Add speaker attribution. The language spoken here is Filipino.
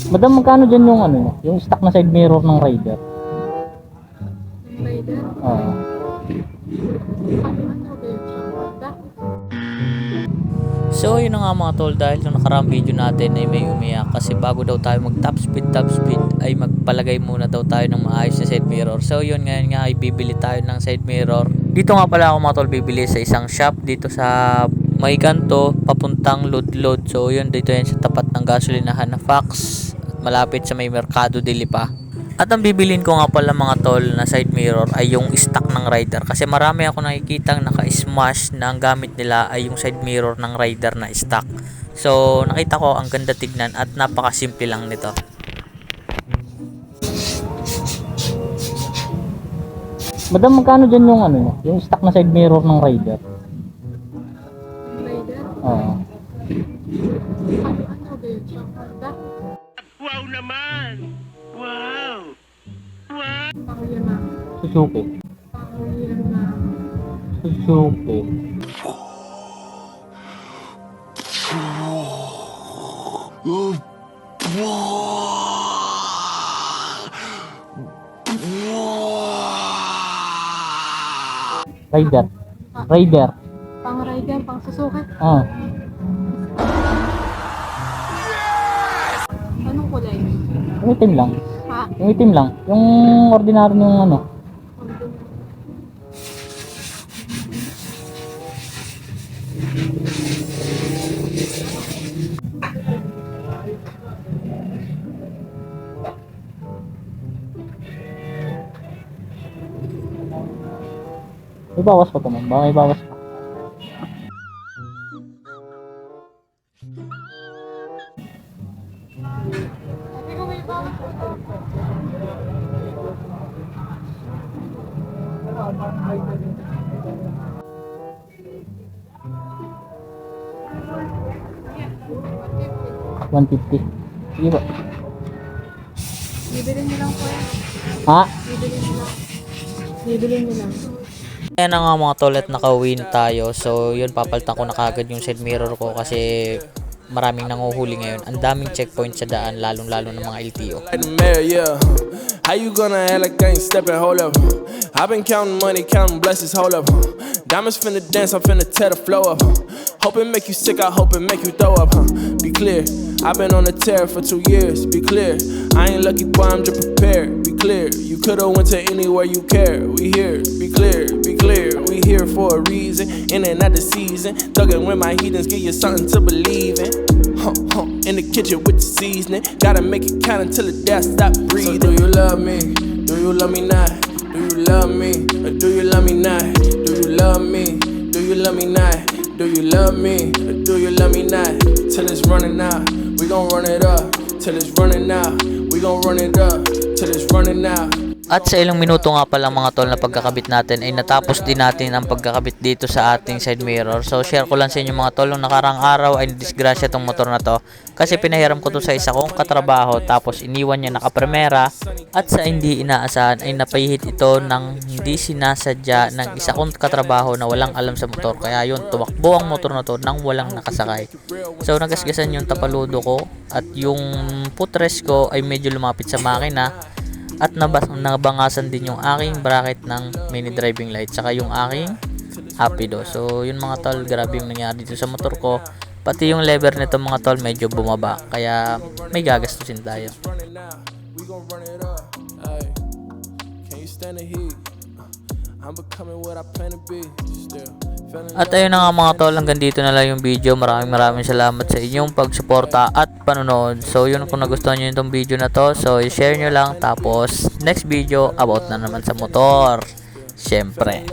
Speaker 1: Madam, magkano dyan yung ano, yung stock na side mirror ng Raider?
Speaker 2: Rider?
Speaker 1: Oo.
Speaker 2: Ano ba yun?
Speaker 3: So yun na nga mga tol, dahil yung nakaraang video natin ay may umiyak kasi bago daw tayo mag top speed ay magpalagay muna daw tayo ng maayos na side mirror. So yun, ngayon nga ay bibili tayo ng side mirror. Dito nga pala ako mga tol bibili sa isang shop dito sa may kanto papuntang Ludlod. So yun, dito yan sa tapat ng gasolinahan na Fox at malapit sa may Mercado de Lipa. At ang bibilin ko nga pala mga tol na side mirror ay yung stock ng Raider, kasi marami ako nakikitang naka-smash na ang gamit nila ay yung side mirror ng Raider na stock. So nakita ko ang ganda tignan at napakasimple lang nito.
Speaker 1: Madam, magkano dyan yung ano, yung stock na side mirror ng Raider?
Speaker 2: Rider?
Speaker 1: Oo.
Speaker 2: Ano ba yun?
Speaker 4: Wow naman! Wow!
Speaker 2: Pang-Yamaha.
Speaker 1: Suzuki.
Speaker 2: Pang-Yamaha.
Speaker 1: Suzuki. Raider. Raider.
Speaker 2: Pang-Rider, pang-Suzuki.
Speaker 1: Ah.
Speaker 2: Anong kulay?
Speaker 1: Yung itim lang.
Speaker 2: Ha?
Speaker 1: Yung itim lang. Yung ordinary yung ano. May bawas pa to, ma'am. Baka may bawas pa.
Speaker 2: Sabi ko may bawat ko.
Speaker 1: 150. Sige ba?
Speaker 2: Bibili niyo lang po yan.
Speaker 1: Ha?
Speaker 2: Bibili niyo lang. Bibili niyo lang.
Speaker 3: Ayan na nga mga tol at nakauwi na tayo. So yun, papalitan ko na kagad yung side mirror ko kasi maraming nanguhuli ngayon. Ang daming checkpoint sa daan, lalong-lalo ng mga LTO.
Speaker 5: How you gonna act like I ain't stepping, hold up? I've been counting money, counting blessings, hold up. Diamonds finna dance, I'm finna tear the flow up. Hope it make you sick, I hope it make you throw up. Be clear, I've been on a tear for 2 years. Be clear, I ain't lucky boy, I'm just prepared. Be clear, you could've went to anywhere you care. We here, be clear, we here for a reason. In and out the season, thuggin' with my heathens, give you something to believe in. In the kitchen with the seasoning, gotta make it count until the day I stop breathing. So do you love me? Do you love me not? Do you love me? Or do you love me not? Do you love me? Do you love me not? Do you love me? Or do you love me not? Till it's running out, we gon' run it up. Till it's running out, we gon' run it up. Till it's running out.
Speaker 3: At sa ilang minuto nga pala mga tol na pagkakabit natin ay natapos din natin ang pagkakabit dito sa ating side mirror. So share ko lang sa inyo mga tol, nung nakarang araw ay disgrasya tong motor na to kasi pinahiram ko to sa isa kong katrabaho tapos iniwan niya nakapremera at sa hindi inaasahan ay napahihit ito ng hindi sinasadya ng isa kong katrabaho na walang alam sa motor, kaya yun, tumakbo ang motor na to nang walang nakasakay. So nagasgasan yung tapaludo ko at yung footrest ko ay medyo lumapit sa makina at nabangasan din yung aking bracket ng mini driving light saka yung aking hapido. So yun mga tol, grabe yung nangyari dito sa motor ko, pati yung lever nito mga tol medyo bumaba, kaya may gagastusin tayo. At ayun na nga mga tol, hanggang dito na lang yung video. Maraming salamat sa inyong pagsuporta at panonood. So yun, kung nagustuhan nyo itong video na to, so i-share nyo lang. Tapos next video about na naman sa motor, syempre.